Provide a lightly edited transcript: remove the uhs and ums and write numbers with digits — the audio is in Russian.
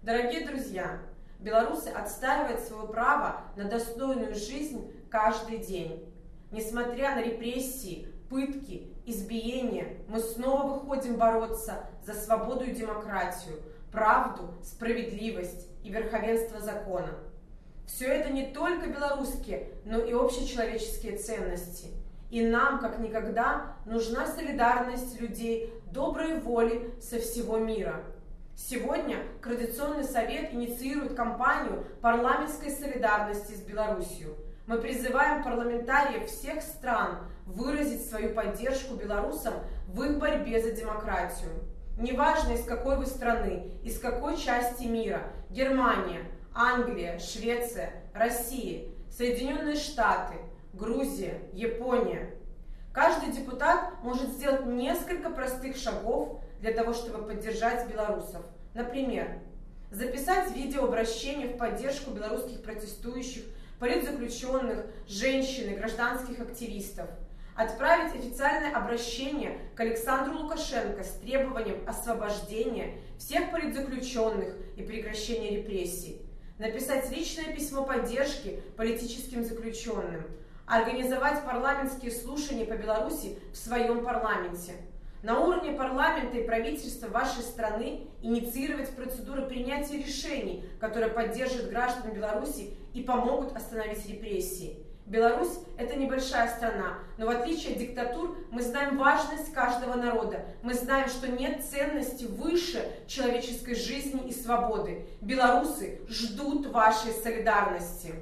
Дорогие друзья, белорусы отстаивают свое право на достойную жизнь каждый день. Несмотря на репрессии, пытки, избиения, мы снова выходим бороться за свободу и демократию, правду, справедливость и верховенство закона. Все это не только белорусские, но и общечеловеческие ценности. И нам, как никогда, нужна солидарность людей доброй воли со всего мира. Сегодня Координационный совет инициирует кампанию парламентской солидарности с Беларусью. Мы призываем парламентариев всех стран выразить свою поддержку белорусам в их борьбе за демократию. Неважно, из какой вы страны, из какой части мира – Германия, Англия, Швеция, Россия, Соединенные Штаты, Грузия, Япония. Каждый депутат может сделать несколько простых шагов для того, чтобы поддержать белорусов. Например, записать видеообращение в поддержку белорусских протестующих, политзаключенных, женщин и гражданских активистов, отправить официальное обращение к Александру Лукашенко с требованием освобождения всех политзаключенных и прекращения репрессий, написать личное письмо поддержки политическим заключенным, организовать парламентские слушания по Беларуси в своем парламенте. На уровне парламента и правительства вашей страны инициировать процедуру принятия решений, которые поддержат граждан Беларуси и помогут остановить репрессии. Беларусь – это небольшая страна, но в отличие от диктатур мы знаем важность каждого народа. Мы знаем, что нет ценности выше человеческой жизни и свободы. Белорусы ждут вашей солидарности.